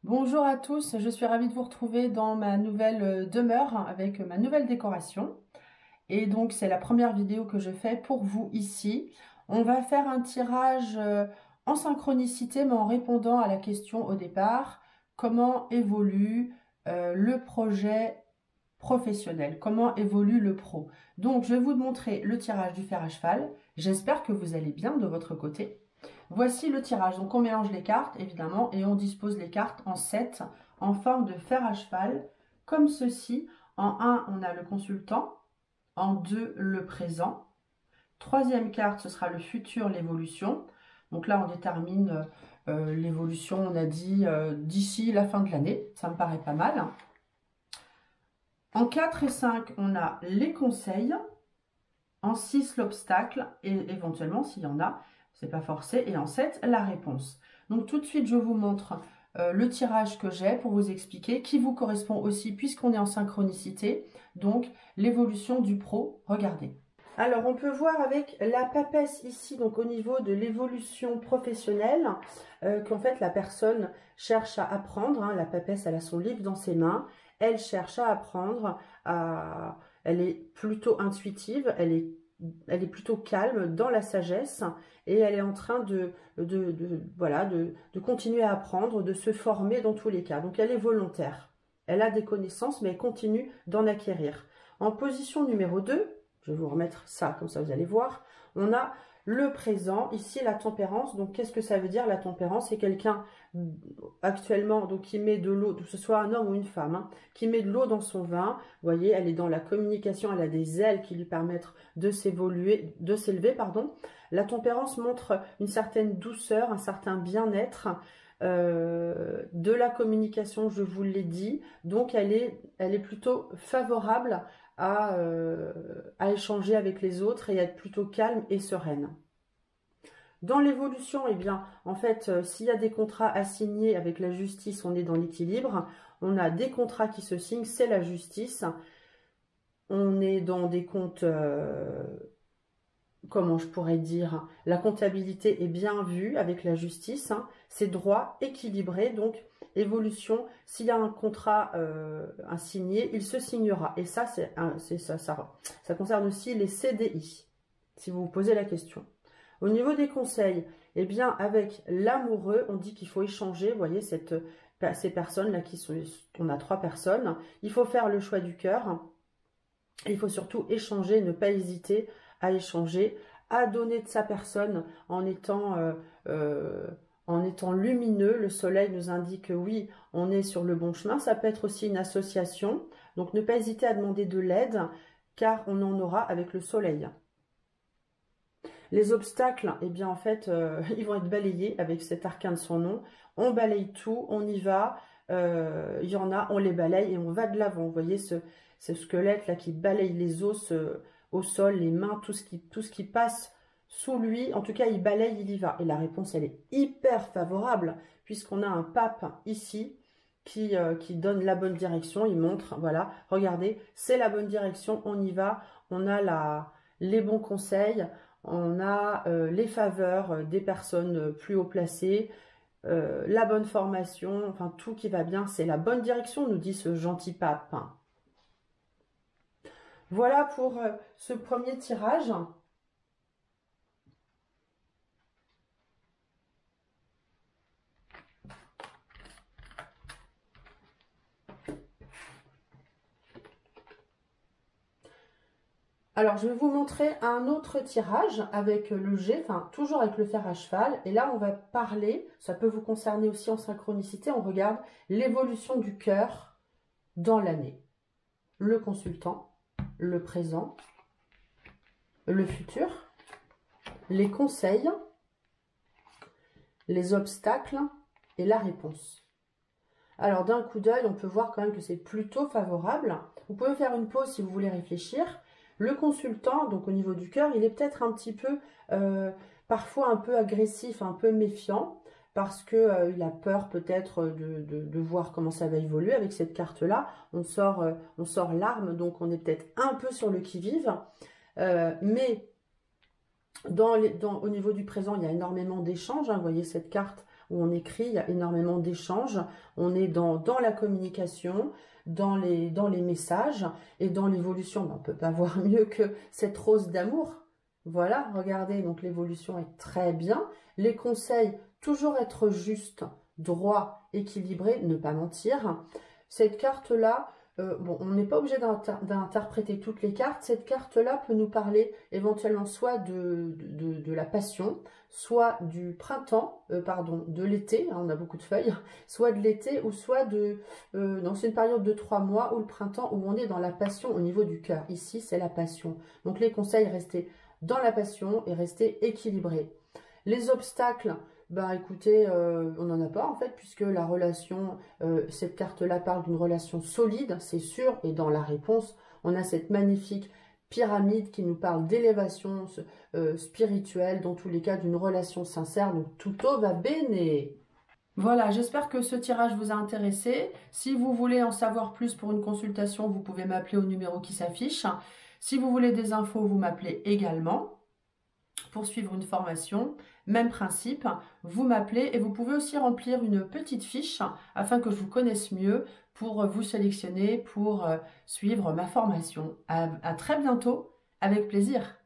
Bonjour à tous, je suis ravie de vous retrouver dans ma nouvelle demeure avec ma nouvelle décoration. Et donc c'est la première vidéo que je fais pour vous ici. On va faire un tirage en synchronicité mais en répondant à la question au départ, comment évolue le projet professionnel, comment évolue le pro. Donc je vais vous montrer le tirage du fer à cheval. J'espère que vous allez bien de votre côté. Voici le tirage. Donc on mélange les cartes évidemment et on dispose les cartes en 7 en forme de fer à cheval comme ceci. En 1 on a le consultant, en 2 le présent. Troisième carte ce sera le futur, l'évolution. Donc là on détermine l'évolution, on a dit d'ici la fin de l'année, ça me paraît pas mal. En 4 et 5 on a les conseils. En 6 l'obstacle et éventuellement s'il y en a, c'est pas forcé, et en 7 la réponse. Donc tout de suite je vous montre le tirage que j'ai pour vous expliquer, qui vous correspond aussi puisqu'on est en synchronicité, donc l'évolution du pro, regardez. Alors on peut voir avec la papesse ici, donc au niveau de l'évolution professionnelle, qu'en fait la personne cherche à apprendre, hein, la papesse elle a son livre dans ses mains, elle cherche à apprendre, elle est plutôt intuitive, elle est plutôt calme dans la sagesse et elle est en train de continuer à apprendre, de se former dans tous les cas. Donc elle est volontaire, elle a des connaissances mais elle continue d'en acquérir. En position numéro 2, je vais vous remettre ça, comme ça vous allez voir. On a le présent, ici la tempérance. Donc qu'est-ce que ça veut dire la tempérance? C'est quelqu'un actuellement donc qui met de l'eau, que ce soit un homme ou une femme, hein, qui met de l'eau dans son vin. Vous voyez, elle est dans la communication, elle a des ailes qui lui permettent de s'élever, pardon. La tempérance montre une certaine douceur, un certain bien-être. De la communication, je vous l'ai dit, donc elle est plutôt favorable à échanger avec les autres et à être plutôt calme et sereine. Dans l'évolution, eh bien, en fait, s'il y a des contrats à signer avec la justice, on est dans l'équilibre. On a des contrats qui se signent, c'est la justice. On est dans des comptes, comment je pourrais dire, la comptabilité est bien vue avec la justice. Hein, c'est droit, équilibré, donc évolution. S'il y a un contrat à signer, il se signera. Et ça, ça concerne aussi les CDI, si vous vous posez la question. Au niveau des conseils, eh bien, avec l'amoureux, on dit qu'il faut échanger. Vous voyez, ces personnes-là, on a 3 personnes. Il faut faire le choix du cœur. Il faut surtout échanger, ne pas hésiter à échanger, à donner de sa personne en étant lumineux. Le soleil nous indique que oui, on est sur le bon chemin. Ça peut être aussi une association. Donc, ne pas hésiter à demander de l'aide, car on en aura avec le soleil. Les obstacles, eh bien en fait, ils vont être balayés avec cet arcane de son nom. On balaye tout, on y va. Il y en a, on les balaye et on va de l'avant. Vous voyez ce squelette là qui balaye les os au sol, les mains, tout ce qui passe sous lui. En tout cas, il balaye, il y va. Et la réponse, elle est hyper favorable puisqu'on a un pape ici qui donne la bonne direction. Il montre, voilà, regardez, c'est la bonne direction, on y va. On a les bons conseils. On a les faveurs des personnes plus haut placées, la bonne formation, enfin tout qui va bien, c'est la bonne direction, nous dit ce gentil pape. Voilà pour ce premier tirage. Alors, je vais vous montrer un autre tirage avec le G, enfin, toujours avec le fer à cheval. Et là, on va parler, ça peut vous concerner aussi en synchronicité, on regarde l'évolution du cœur dans l'année. Le consultant, le présent, le futur, les conseils, les obstacles et la réponse. Alors, d'un coup d'œil, on peut voir quand même que c'est plutôt favorable. Vous pouvez faire une pause si vous voulez réfléchir. Le consultant, donc au niveau du cœur, il est peut-être un petit peu, parfois un peu agressif, un peu méfiant, parce que il a peur peut-être de voir comment ça va évoluer avec cette carte-là. On sort l'arme, donc on est peut-être un peu sur le qui-vive. Mais au niveau du présent, il y a énormément d'échanges. Hein, vous voyez cette carte où on écrit, il y a énormément d'échanges. On est dans la communication, dans les messages et dans l'évolution. Ben, on ne peut pas voir mieux que cette rose d'amour. Voilà, regardez, donc l'évolution est très bien. Les conseils, toujours être juste, droit, équilibré, ne pas mentir. Cette carte-là, bon, on n'est pas obligé d'interpréter toutes les cartes. Cette carte-là peut nous parler éventuellement soit de la passion, soit du printemps, pardon, de l'été, hein, on a beaucoup de feuilles, soit de l'été ou soit non, c'est une période de 3 mois ou le printemps où on est dans la passion au niveau du cœur. Ici, c'est la passion. Donc les conseils, restez dans la passion et restez équilibré. Les obstacles, ben écoutez, on n'en a pas en fait, puisque la relation, cette carte-là parle d'une relation solide, c'est sûr, et dans la réponse, on a cette magnifique pyramide qui nous parle d'élévation spirituelle, dans tous les cas d'une relation sincère, donc tutto va bene. Voilà, j'espère que ce tirage vous a intéressé. Si vous voulez en savoir plus pour une consultation, vous pouvez m'appeler au numéro qui s'affiche. Si vous voulez des infos, vous m'appelez également. Pour suivre une formation, même principe, vous m'appelez et vous pouvez aussi remplir une petite fiche afin que je vous connaisse mieux pour vous sélectionner pour suivre ma formation. À très bientôt, avec plaisir.